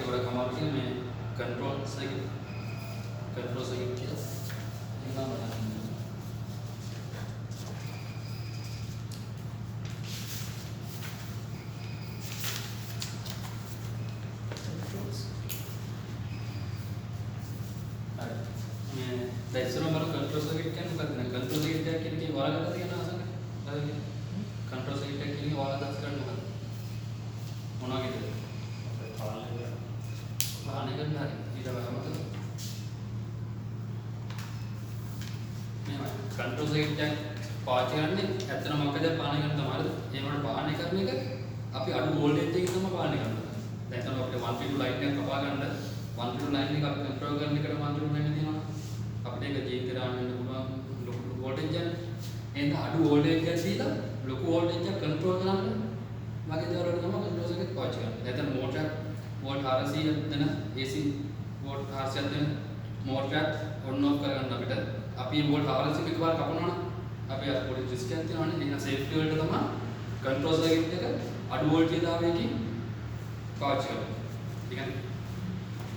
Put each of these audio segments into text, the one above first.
आपके बड़ा कमाल के में कंट्रोल सर्किट किया इतना बना දැන් මම කන්ට්‍රෝල් සර්කිට් කියන්නේ මොකක්ද? කන්ට්‍රෝල් සර්කිට් එකක් කියන්නේ ඔයාලා කරලා තියෙන අසන්න. හරිද? කන්ට්‍රෝල් සර්කිට් එකක් කියන්නේ ඔයාලා දාස් කරන්නේ මොකක්ද? මොනවා කියද? පාලනය කරන්න හරි. ඊට වගේම මේ කන්ට්‍රෝල් සර්කිට් එක පාවිච්චි කරන්නේ ඇත්තටම මොකද පාලනය කරන තමයි. ඒ වුණාට පාලනය කරන එක අපි අඩු වෝල්ටේජ් එකකින් තමයි පාලනය කරන්නේ. දැන් තමයි අපිට 1P2 ලයින් එකක් කපා ගන්න 1P2 ලයින් එක අපි කන්ට්‍රෝල් කරන එකට 1P2 ලයින් තියෙනවා. අපිට ඒක ජීවිතේ දාන්න වෙන්න පුළුවන් ලොකු වෝල්ටේජ් එකක්. එහෙනම් අඩු වෝල්ටේජ් එකක් දීලා ලොකු වෝල්ටේජ් එකක් කන්ට්‍රෝල් කරන්න වගේ දේවල් වලට තමයි කන්ට්‍රෝල් සර්කිට් පාවිච්චි කරන්නේ. නැත්නම් මෝටර් වෝල්ට් 400ක් දෙන AC වෝල්ට් 400ක් දෙන මෝටර් ඔන් ඔෆ් කරගන්න අපිට අපි වෝල්ට් 400 එකපාර කපනවනම් අපි අර පොඩි රිස්ක් එකක් තියෙනවනේ. එහෙනම් සේෆ්ටි වලට තමයි කන්ට්‍රෝල් සර්කිට් එක අඩු වෝල්ටේජ් දාවයකින් පාවිච්චි කරන්නේ. ඒ කියන්නේ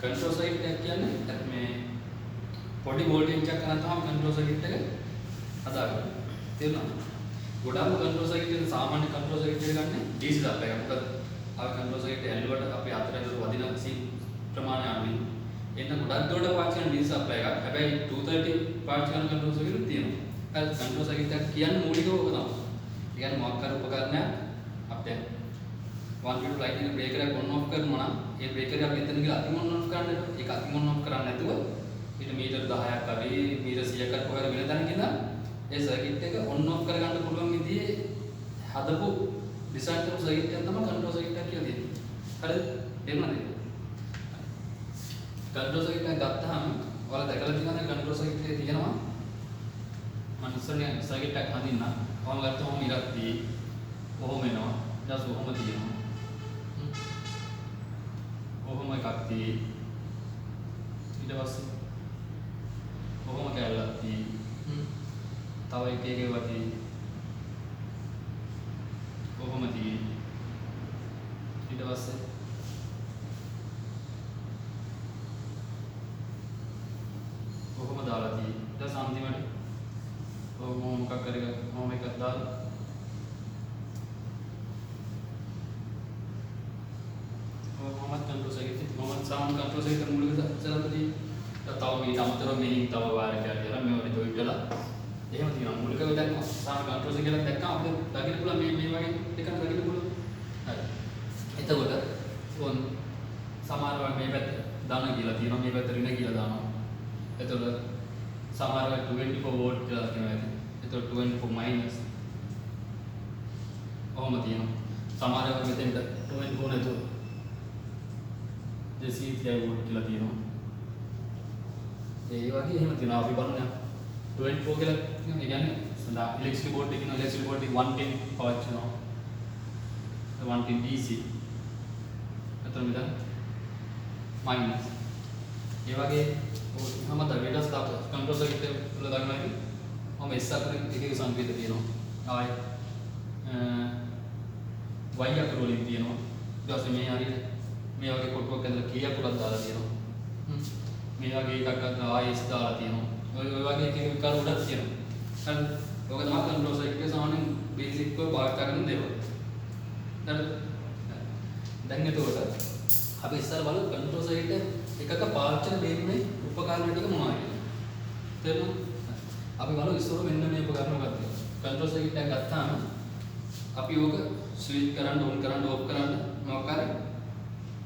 කන්ට්‍රෝල් සර්කිට් එක කියන්නේ මේ පොඩි වෝල්ටේජ් එකක් කරන් තමයි කන්ට්‍රෝල් සර්කිට් එක හදාගන්නේ. තේරුණාද? ගොඩාක් කන්ට්‍රෝල් සර්කිට් එක සාමාන්‍ය කන්ට්‍රෝල් සර්කිට් එක ගන්න DC සප්ලයි එකක්. මොකද අපි කන්ට්‍රෝල් සර්කිට් ඇල්ලුවට අපි අතරේ වදින සීන් ප්‍රමාණය අඩුයි. එන්න ගොඩක් දුරට පාවිච්චි කරන DC සප්ලයි එකක්. හැබැයි 230 පාවිච්චි කරන කන්ට්‍රෝල් සර්කිට් තියෙනවා. හරි කන්ට්‍රෝල් සර්කිට් එක කියන්නේ මූලිකව ඔක තමයි. ඒ කියන්නේ මොකක් කර උපකරණයක් අපිට 1P2 ලයින් එක බ්‍රේකර් එක ඔන් ඔෆ් කරනවා නම් ඒ බ්‍රේකර් එක එතන ගිහලා අතින් ඔන් ඔෆ් කරන්න එපා. ඒක අතින් ඔන් ඔෆ් කරන්නේ නැතුව ඊට මීටර් 10ක් හරි මීටර් 100ක් කොහෙද වෙන තැනක ඉඳන් ඒ සර්කිට් එක ඔන් ඔෆ් කරගන්න පුළුවන් විදිහේ හදපු ඩිසයින් කරපු සර්කිට් එකක් තමයි කන්ට්‍රෝල් සර්කිට් එකක් කියලා තියෙන්නේ. හරිද? තේරුණාද? කන්ට්‍රෝල් සර්කිට් එක ගත්තාම ඔයාලා දැකලා තියෙනවද කන්ට්‍රෝල් සර්කිට් එකේ තියෙනවා මම ඉස්සරහේ සර්කිට් එකක් හදින්න. ඔහම ගත්තොත් ඉරක් දී කොහොම එනවා? ඊට පස්සේ කොහොම තියෙනවා? කොහොම එකක් දී ඊට පස්සේ කොහොම කැලලක් දී තව එක වටි කොහොම දී ඊට පස්සේ කොහොම දාලා දී ඊට සම්දිමට කොහොම මොකක් කරේ කොහොම එකක් දාලා කොහොමද කන්ට්‍රෝල් සර්කිට් කොහොමද සාමාන්‍ය කන්ට්‍රෝල් සර්කිට් මූලික සරලදී තව මේ අමතරව මෙහි තව වාරයක් කියලා මේ වගේ දෙවිදලා එහෙම තියෙනවා මූලිකව දැන් සාමාන්‍ය කන්ට්‍රෝල් සර්කිට් එකක් දැක්කම අපිට දකින්න පුළුවන් මේ වගේ එකක් දකින්න පුළුවන්. හරි. එතකොට ඕන් සමහරව මේ පැත්ත දාන කියලා තියෙනවා මේ පැත්ත ඍණ කියලා දානවා. එතකොට සමහරව 24 වෝල්ට් කියලා කියනවා ඇති. එතකොට 24 මයිනස් ඔහොම තියෙනවා. සමහරව මෙතෙන්ට 24 නැතුව 230 වෝල්ට් කියලා තියෙනවා. ඒ වගේ එහෙම තියෙනවා අපි බලන්න 24 කියලා කියන්නේ සඳහා ඉලෙක්ට්‍රික් බෝඩ් එකේ ඉන්න ඉලෙක්ට්‍රික් බෝඩ් එක 110 පාවිච්චි කරනවා 110 DC අතන මෙතන මයිනස් ඒ වගේ මම දවේඩස් දාපු කන්ට්‍රෝල් සර්කිට් එක තුල දාගන්නවා ඉතින් මම S අතරින් එකක සංකේත තියෙනවා ආයි Y අකුර වලින් තියෙනවා ඊට පස්සේ මේ හරියට මේ වගේ කොටුවක් ඇතුළේ කීයක් උඩක් දාලා තියෙනවා මේ වගේ එකක් ගන්න ආයෙත් දාලා තියෙනවා. ඔය වගේ එක විකාර උඩක් තියෙනවා. හරි. ඔක තමයි කන්ට්‍රෝල් සර්කිට් එකේ සාමාන්‍යයෙන් බේසික් ව පාවිච්චි කරන දේවල්. හරි. දැන් එතකොට අපි ඉස්සර බලමු කන්ට්‍රෝල් සර්කිට් එකක පාවිච්චි කරන මේ උපකරණ ටික මොනවද කියලා. තේරුණාද? අපි බලමු ඉස්සර මෙන්න මේ උපකරණ මොකක්ද කියලා. කන්ට්‍රෝල් සර්කිට් එක ගත්තාම අපි ඕක ස්විච් කරන්න ඔන් කරන්න ඕෆ් කරන්න මොකක් හරි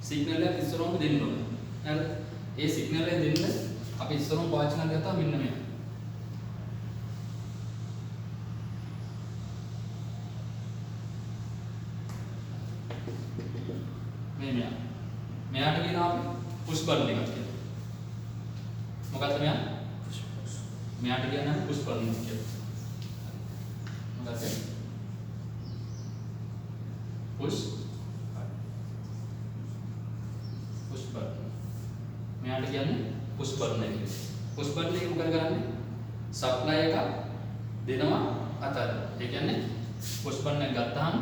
සිග්නල් එකක් ඉස්සරහම දෙන්න ඕනේ. හරිද? ඒ සිග්නල් එක දෙන්න අපි ඉස්සරහම පාවිච්චි කරන්න ගත්තා මෙන්න මේ. මේ මෙයාට කියනවා අපි පුෂ් බටන් එකක් කියලා. මොකක්ද මෙයා? මෙයාට කියන්නේ පුෂ් බටන් එක කියලා. මොකක්ද? Push button. මෙයාට කියන්නේ පුෂ් බටන් එක. පුෂ් බටන් එක මොකද කරන්නේ? සප්ලයි එක දෙනවා අතර. ඒ කියන්නේ පුෂ් බටන් එක ගත්තාම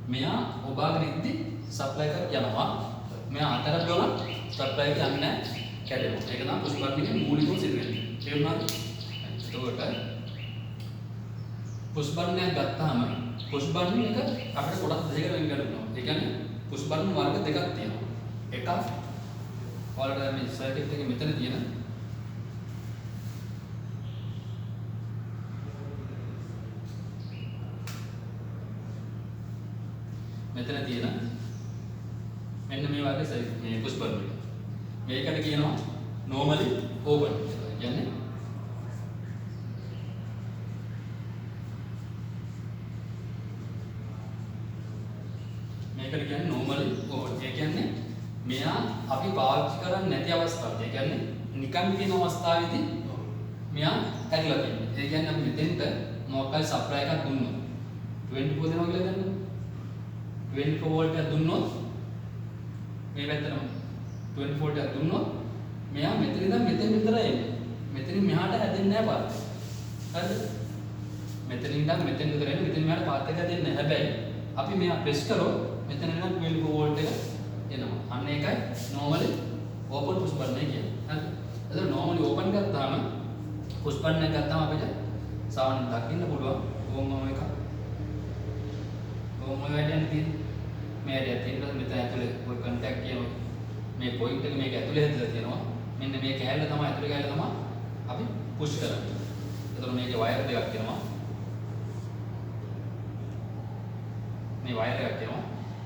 මෙයා ඔබාගෙන ඉද්දි සප්ලයි එක යනවා. මෙයා අතර ගොන සප්ලයි එක යන්නේ නැහැ කැඩෙනවා. ඒක තමයි පුෂ් බටන් එකේ මූලිකම සිදුවෙන්නේ. තේරුණාද? එතකොට පුෂ් බටන් එක ගත්තාම පුෂ් බටන් එක අපිට කොටස් දෙකකට වෙන් කරන්න පුළුවන්. ඒ කියන්නේ පුෂ් බටන් වර්ග දෙකක් තියෙනවා. එකක් ඔයාලට මේ සර්කිට් එකේ මෙතන තියෙන මෙන්න මේ වගේ මේ පුෂ් බටන් එක. මේකට කියනවා normally open කියලා. කියන්නේ මේකට කියන්නේ normally open. ඒ කියන්නේ මෙයා අපි පාවිච්චි කරන්නේ නැති අවස්ථාවක. ඒ කියන්නේ නිකන් තියෙන අවස්ථාවේදී මෙයා ඇරිලා තියෙනවා. ඒ කියන්නේ අපි මෙතෙන්ට මොකක්ද සප්ලයි එකක් දුන්නොත් 24 දෙනවා කියලා දන්නවද? 24 වෝල්ට් එකක් දුන්නොත් මේ පැත්තටම 24 වෝල්ට් එකක් දුන්නොත් මෙයා මෙතන ඉඳන් මෙතෙන් විතරයි එන්නේ. මෙතනින් මෙහාට හැදෙන්නේ නැහැ පාත්. හරිද? මෙතනින් ඉඳන් මෙතෙන් විතර එන්නේ. මෙතනින් මෙහාට පාත් එක හැදෙන්නේ නැහැ. හැබැයි අපි මෙයා ප්‍රෙස් කරොත් මෙතන ඉඳන් 24 වෝල්ට් එක එනවා. අන්න ඒකයි normally open push button එක කියන්නේ. හරිද? එතකොට normally open ගත්තාම push button එක ගත්තාම අපිට සාමාන්‍යයෙන් දකින්න පුළුවන් ඕම එක. ඕම වැඩියෙන් තියෙන මේ ඇරිය තියෙනවා මෙතන ඇතුලේ ඔය contact කියන මේ point එක මේක ඇතුලේ හැදලා තියෙනවා. මෙන්න මේ කෑල්ල තමයි ඇතුලේ කෑල්ල තමයි අපි push කරන්නේ. එතකොට මේකේ wire දෙකක් තියෙනවා. මේ wire එකක් තියෙනවා.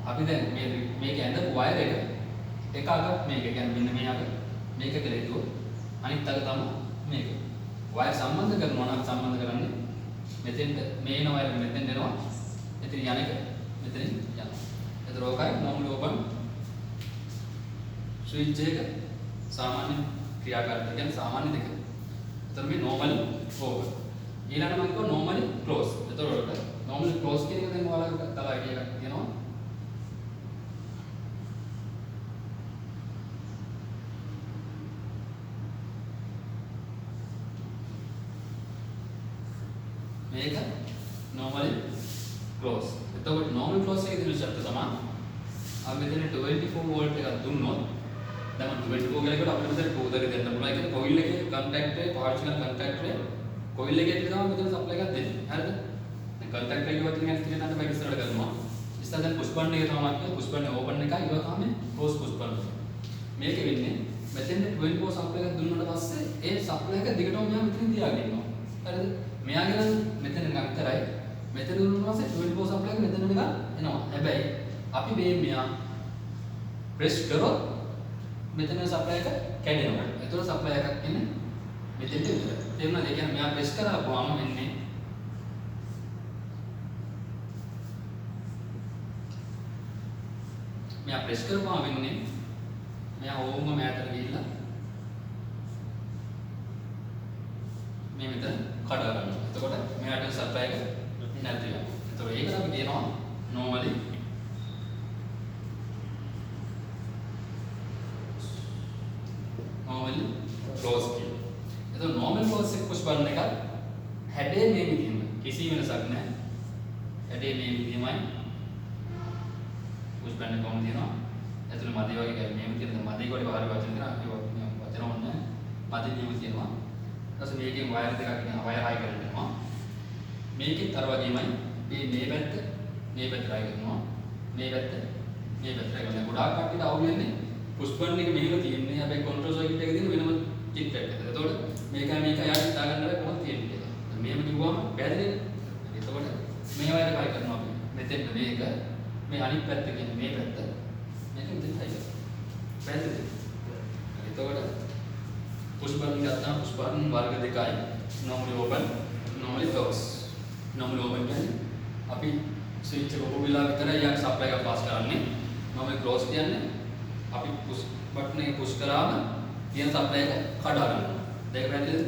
අපි දැන් මේක ඇඳපු wire එක අග මේක කියන්නේ මෙන්න මේ අග මේක කියලා හිතුවොත් අනිත් අග තමයි මේක. wire සම්බන්ධ කරනවා නම් සම්බන්ධ කරන්නේ මෙතෙන්ට මේන wire මෙතෙන් දෙනවා. එතන යන එක මෙතනින් යනවා. එතකොට ඕකයි normally open switch එක සාමාන්‍ය ක්‍රියාකාරීත්වය කියන්නේ සාමාන්‍ය දෙක. එතකොට මේ normally open. ඊළඟට මම කිව්වා normally close. එතකොට normally close කියන එක දැන් ඔයාලා තව idea එකක් තියෙනවා. මේක normally close. එතකොට normally close එකේ තියෙන ශබ්ද තමයි අපි මෙතන 24 වෝල්ට් එකක් දුන්නොත් දැන් 24 කියලා එකට අපිට මෙතන 2 දරේ දෙන්න පුළුවන්. ඒ කියන්නේ කොයිල් එකේ කන්ටැක්ට් එකේ පාවිච්චි කරන කන්ටැක්ට් එකේ කොයිල් එකේ තමයි මෙතන සප්ලයි එකක් දෙන්නේ. හරිද? දැන් කන්ටැක්ට් එකේ වතුන ගැන කියනකට මේක ඉස්සරහට කරනවා. ඉස්සර දැන් පුෂ් බටන් එකේ තමයි පුෂ් බටන් ඕපන් එකයි ඊව තමයි ක්ලෝස් පුෂ් බටන්. මේක වෙන්නේ මෙතෙන් 24 සප්ලයි එකක් දුන්නාට පස්සේ ඒ සප්ලයි එක දිගටම මෙයා මෙතනින් තියාගෙන ඉන්නවා. හරිද? මෙයාගෙන මෙතන නිකන් විතරයි. මෙතන දුන්නාට පස්සේ 24 සප්ලයි එක මෙතන නිකන් එනවා. හැබැයි අපි මේ මෙයා ප්‍රෙස් කරොත් මෙතන සප්ලයි එක කැඩෙනවා. ඒතකොට සප්ලයි එකක් එන්නේ මෙතෙන්ට විතරයි. තේරුණාද? ඒ කියන්නේ මෙයා ප්‍රෙස් කරාපුවාම වෙන්නේ මෙයා ප්‍රෙස් කරපුවාම වෙන්නේ මෙයා ඕම මෑතට ගිහිල්ලා මේ මෙතන කඩා ගන්නවා. එතකොට මෙයාට සප්ලයි එක නැති වෙනවා. එතකොට ඒකට අපි කියනවා normally close කියලා. එතකොට normal close එක push button එකක් හැඩේ මේ විදිහම කිසි වෙනසක් නැහැ. හැඩේ මේ විදිහමයි push button එක කොහොමද තියෙනවා? ඇතුළේ මදි වගේ ගැල් මේ විදිහට මදි කොට බාහිර වචන තියෙනවා. ඒ වචන ඕනේ මදි නියම තියෙනවා. ඊට පස්සේ මේකෙන් වයර් දෙකක් තියෙනවා. වයර් හයි කරනවා. මේකෙත් අර වගේමයි මේ පැත්ත හයි කරනවා. මේ පැත්ත හයි කරනවා. ගොඩාක් කට්ටියට අවුල් වෙන්නේ පුෂ් බටන් එක මෙහෙම තියෙන්නේ. හැබැයි කන්ට්‍රෝල් සර්කිට් එකේ තියෙන වෙනම චිප් එකක්. එතකොට මේක යාට හිතා ගන්න බැහැ කොහොමද තියෙන්නේ කියලා. මෙහෙම කිව්වම පැහැදිලිද? එතකොට මේ වයර් හයි කරනවා අපි. මෙතෙන් මේක මේ අනිත් පැත්ත කියන්නේ මේ පැත්ත. මේක මෙතෙන් හයි කරනවා. පැහැදිලිද? එතකොට පුෂ් බටන් ගත්තාම පුෂ් බටන් වර්ග දෙකයි. normally open, normally close. normally open කියන්නේ අපි ස්විච් එක ඔප වෙලා විතරයි යාට සප්ලයි එක පාස් කරන්නේ. normally close කියන්නේ අපි පුෂ් බටන් එක පුෂ් කරාම තියෙන සප්ලයි එක කඩා ගන්නවා. දෙක පැහැදිලිද?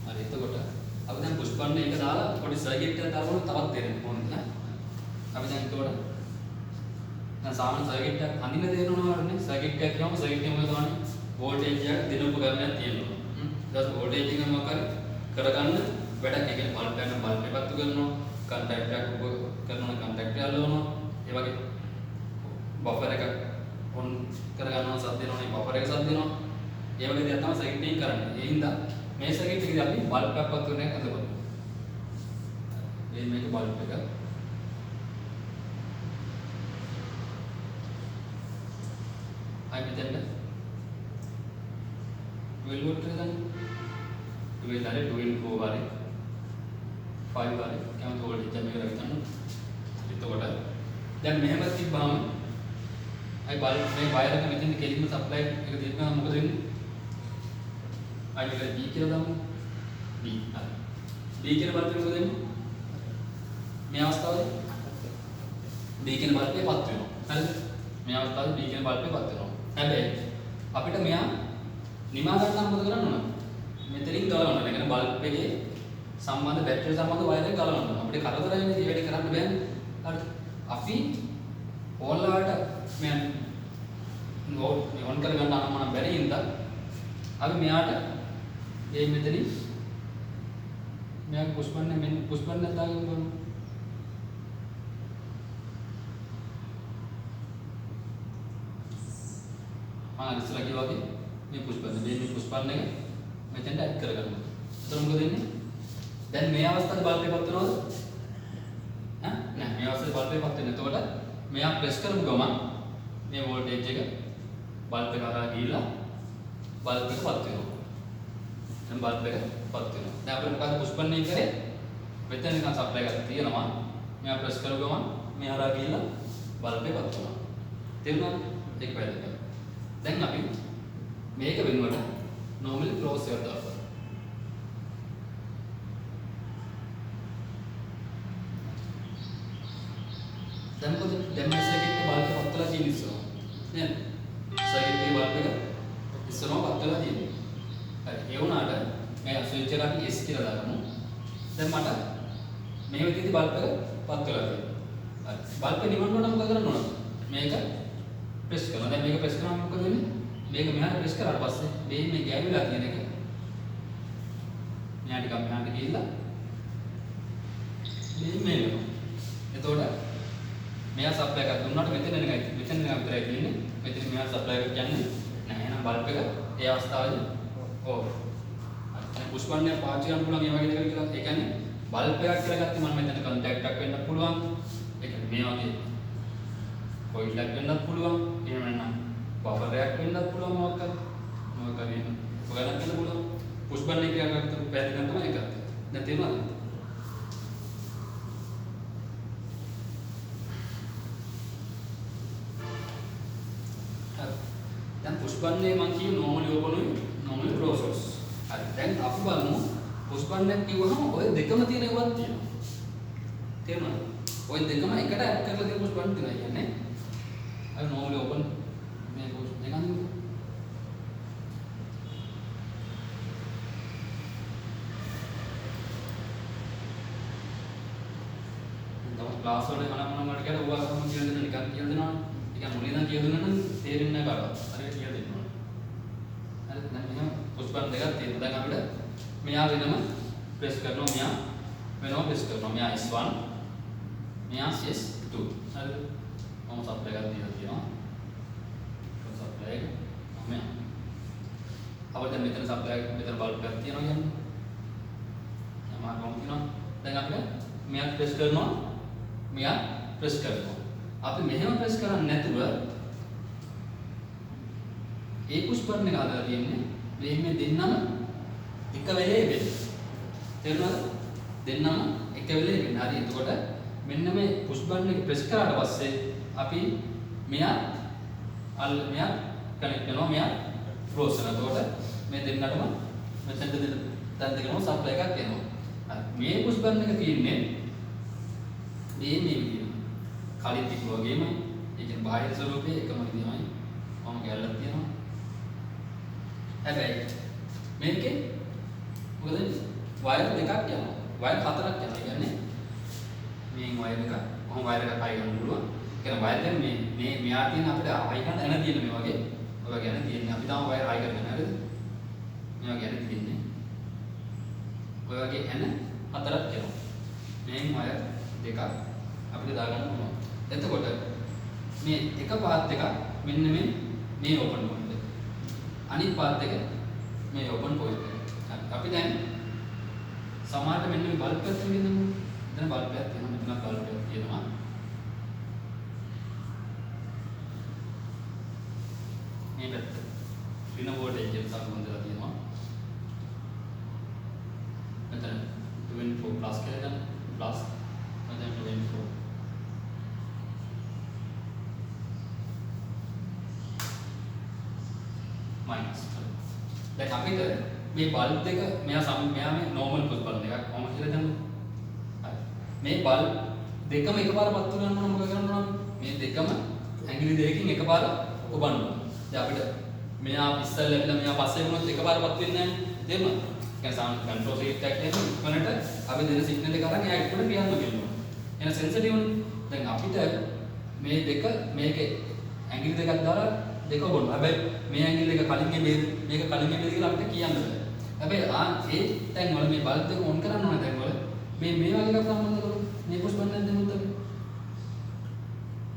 හරි එතකොට අපි දැන් පුෂ් බටන් එක දාලා පොඩි සර්කිට් එකක් දාලා තවත් දෙන්න ඕනේ නේ. අපි දැන් එතකොට දැන් සාමාන්‍ය සර්කිට් එකක් අඳින්න දෙනවා නේ. සර්කිට් එකක් කියවම සර්කිට් එකේ මොකද කරන්නේ? වෝල්ටේජ් එක දින උපකරණයක් තියෙනවා. ඊට වෝල්ටේජ් එක මොකක් හරි කරගන්න වැඩක්. ඒ කියන්නේ බල්බ් එකක් බල්බ් එකක් පත්තු කරනවා, කන්ටැක්ට් එකක් කරනවා කන්ටැක්ට් එක අල්ලවනවා. ඒ වගේ බෆර් එකක් ඔන් කරගන්නවා සද්ද දෙනවනේ බෆර් එක සද්ද දෙනවා. ඒ වගේ දේවල් තමයි සර්කිට් එකකින් කරන්නේ. ඒ හින්දා මේ සර්කිට් එකේදී අපි බල්බ් එකක් පත්තු කරන එක හදපොත්. මේක බල්බ් එක. අය මෙතෙන්ද 12 වෝල්ට් එක ගන්න. 12 හරි 12 හරි 5 හරි කැමති වෝල්ටේජ් එක මේකට ගන්න. එතකොට දැන් මෙහෙම තිබ්බාම අය බල්බ් මේ වයර් එක මෙතෙන් කෙලින්ම සප්ලයි එක දීපුවම මොකද වෙන්නේ? අය මේකට B කියලා දාමු. B. හරි. B කියන බල්බ් එක මොකද වෙන්නේ? මේ අවස්ථාවේ B කියන බල්බ් එක පත් වෙනවා. හරිද? මේ අවස්ථාවේ B කියන බල්බ් එක පත් වෙනවා. හැබැයි අපිට මෙයා නිමා ගන්න මොකද කරන්න ඕන? මෙතනින් ගලවන්න. ඒ කියන්නේ බල්බ් එකේ සම්බන්ධ බැටරිය සම්බන්ධ වයර් එක ගලවන්න ඕන. අපිට කරදරයිනේ මේ වැඩේ කරන්න බෑනේ. හරිද? අපි ඕල්ලාට මෙයා ඔන් කරගන්න අනම්මනම් බැරි හින්දා අපි මෙයාට මේ මෙතනින් මෙයා පුෂ් බටන් මෙන්න පුෂ් බටන් එක දාගෙන බලමු. ඉස්සලා කිව්වා වගේ මේ පුෂ් බටන් මේ පුෂ් බටන් එක මෙතෙන්ට ඇඩ් කරගන්න. එතකොට මොකද වෙන්නේ? දැන් මේ අවස්ථාවේ බල්බ් එක පත් වෙනවද? නෑ මේ අවස්ථාවේ බල්බ් එක පත් වෙන්නේ. එතකොට මෙයා ප්‍රෙස් කරපු ගමන් මේ වෝල්ටේජ් එක බල්බ් එක හරහා ගිහිල්ලා බල්බ් එක පත් වෙනවා. දැන් බල්බ් එක පත් වෙනවා. දැන් අපිට මොකද පුෂ් බටන් එක කරේ? මෙතන නිකන් සප්ලයි එකක් තියෙනවා. මෙයා ප්‍රෙස් කරපු ගමන් මේ හරහා ගිහිල්ලා බල්බ් එක පත් වෙනවා. තේරුණාද? ඒක වැදගත්. දැන් අපි මේක වෙනුවට normally close එකක් දානවා. දැන් මොකද දැන් මේ සර්කිට් එක බල්බ් එක පත්වලා තියෙන ඉස්සරහ නේද? සර්කිට් එකේ බල්බ් එක ඉස්සරහම පත්වලා තියෙනවා. හරි ඒ වුණාට මේ ස්විච් එක අපි S කියලා දාගමු. දැන් මට මේ විදිහට බල්බ් එක පත්වලා තියෙනවා. හරි බල්බ් එක නිවන්න නම් මොකද කරන්න ඕනද? මේක ප්‍රෙස් කරනවා. දැන් මේක ප්‍රෙස් කරාම මොකද වෙන්නේ? මේක මෙහාට ප්‍රෙස් කරාට පස්සේ මේ ගෑවිලා තියෙන එක මෙහාට ටිකක් මෙහාට ගිහිල්ලා මේ වෙනවා. එතකොට මෙයා සප්ලයි එකක් දුන්නාට මෙතන නිකන් විතරයි තියෙන්නේ. මෙතන මෙයා සප්ලයි එකක් කියන්නේ නැහැ. එහෙනම් බල්බ් එක ඒ අවස්ථාවේදී ඕ දැන් පුෂ් බටන් එක පාවිච්චි කරන්න පුළුවන් මේ වගේ දෙයක් කියලා. ඒ කියන්නේ බල්බ් එකක් කියලා ගත්තම මම මෙතන කන්ටැක්ට් එකක් වෙන්න පුළුවන්. ඒ කියන්නේ මේ වගේ කොයිල් එකක් වෙන්නත් පුළුවන්. එහෙම නැත්නම් බෆර් එකක් වෙන්නත් පුළුවන් මොකක් හරි. මොකක් හරි ඔයාලට වෙන්න පුළුවන්. පුෂ් බටන් එක ගත්තම පැහැදිලි කරන්න තමයි ඒක. දැන් තේරුණාද? දැන් පුෂ් බටන් එක මම කියු normally open උයි normally close. හරි දැන් අපි බලමු පුෂ් බටන් එක කිව්වහම ඔය දෙකම තියෙන ඒවාත් තියෙනවා. තේරුණාද? ඔය දෙකම එකට ඇඩ් කරලා තියෙන පුෂ් බටන් තියෙනවා. කියන්නේ අය normally open මේ පුෂ් දෙකම ක්ලාස් වල මොනවා වලට කියලා ඔයා කොහොමද කියලා දෙන්න නිකන් කියලා දෙනවනේ. ඒ කියන්නේ මුලින් ඉඳන් කියලා දුන්නා නම් තේරෙන්නේ නැහැ කාටවත්. හරියට කියලා දෙන්න ඕනේ. හරි දැන් මෙහෙම පුෂ් බටන් දෙකක් තියෙනවා. දැන් අපිට මෙයා වෙනම ප්‍රෙස් කරනවා මෙයා වෙනම ප්‍රෙස් කරනවා. මෙයා S1 මෙයා S2. හරිද? මම සප්ලයි එකක් දීලා තියෙනවා. සප්ලයි එක මෙයා. අපිට දැන් මෙතන සප්ලයි එක මෙතන බල්බ් එකක් තියෙනවා කියන්නේ. යමාක් වම් තියෙනවා. දැන් අපිට මෙයා ප්‍රෙස් කරනවා මෙයා ප්‍රෙස් කරනවා. අපි මෙහෙම ප්‍රෙස් කරන්නේ නැතුව ඒ පුෂ් බටන් එක හදලා තියෙන්නේ මේ දෙන්නම එක වෙලේ වෙන්නේ. තේරුණාද? දෙන්නම එක වෙලේ වෙන්නේ. හරි එතකොට මෙන්න මේ පුෂ් බටන් එක ප්‍රෙස් කරාට පස්සේ අපි මෙයා කනෙක්ට් කරනවා මෙයා ක්ලෝස් කරනවා. එතකොට මේ දෙන්නටම මෙතෙන්ට දැන් දෙකම සප්ලයි එකක් එනවා. හරි මේ පුෂ් බටන් එක තියෙන්නේ මේ විදිහට. කලින් තිබ්බ වගේම ඒ කියන්නේ බාහිර ස්වරූපයේ එකම විදිහමයි මම ගැල්ලක් තියෙනවා. හැබැයි මේකේ මොකද වයර් දෙකක් යනවා. වයර් හතරක් යනවා. ඒ කියන්නේ මේ වයර් එක කොහොම වයර් එකක් හයි ගන්න පුළුවන්. ඒ කියන්නේ වයර් දැන් මේ මෙයා තියෙන අපිට හයි ගන්න එන තියෙන මේ වගේ. ඔය ගැන තියෙන්නේ අපි තාම වයර් හයි කරගෙන හරිද? මේ වගේ ගැන තියෙන්නේ. ඔය වගේ එන හතරක් එනවා. මේන් වයර් දෙකක් අපිට දාගන්න පුළුවන්. එතකොට මේ එක පාත් එක මෙන්න මේ ඕපන් පොයින්ට් එක. අනිත් පාත් එක මේ ඕපන් පොයින්ට් එක. හරි. අපි දැන් සමහරට මෙන්න මේ බල්බ් එකක් තියෙනවා. දැන් බල්බ් එකක් තියෙනවා. මෙතන බල්බ් එකක් තියෙනවා. මේ පැත්ත ඍණ වෝල්ටේජ් එක සම්බන්ධලා තියෙනවා. මෙතන 24 ප්ලස් කියලා ගන්න. ප්ලස් මෙතන 24 මයිනස්. දැන් අපිට මේ බල්බ් දෙක මෙයා මේ නෝමල් පුෂ් බල්බ් එකක් කොහොමද කියලා ගන්න. හරි. මේ බල්බ් දෙකම එකපාර පත්තු ගන්න ඕන මොකද කරන්න ඕන? මේ දෙකම ඇඟිලි දෙකකින් එකපාර ඔබන්න ඕන. දැන් අපිට මෙයා ඉස්සෙල්ලා ලැබිලා මෙයා පස්සේ වුණොත් එකපාර පත් වෙන්නේ නැහැ. තේරුණාද? කියන්නේ සාමාන්‍ය කන්ට්‍රෝල් සීට් එකක් තියෙන ඉක්මනට අපි දෙන සිග්නල් එක අරන් එයා ඉක්මනට කියන්න කියනවා. එහෙනම් සෙන්සිටිව් නේ. දැන් අපිට මේ දෙක මේකේ ඇඟිලි දෙකක් දාලා දෙක ඔබන්න. හැබැයි මේ ඇඟිලි දෙක කලින් මේක කලින් මේක කියලා අපිට කියන්න බෑ. හැබැයි ඒ තැන් වල මේ බල්බ් එක ඔන් කරන්න ඕන තැන් වල මේ වගේ එකක් සම්බන්ධ කරමු. මේ පුෂ් බටන් එක දෙමුත් අපි.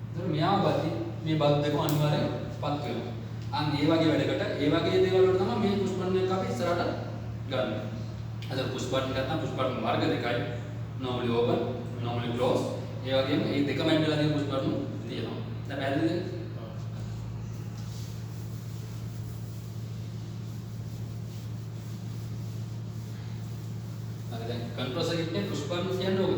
ඒතර මෙයා වගේ මේ බල්බ් දෙක අනිවාර්යෙන් පත් වෙනවා. අන්න ඒ වගේ වැඩකට ඒ වගේ දේවල් වලට තමයි මේ පුෂ් බටන් එක අපි ඉස්සරහට ගන්න. අද පුෂ් බටන් ගත්තා පුෂ් බටන් වර්ග දෙකයි. normally open, normally close. ඒ වගේම මේ දෙකම ඇන්ඩලා තියෙන පුෂ් බටන් තියෙනවා. දැන් පැහැදිලිද? कंट्रोल सर्किट में पुश बटन කියන්නේ ඕක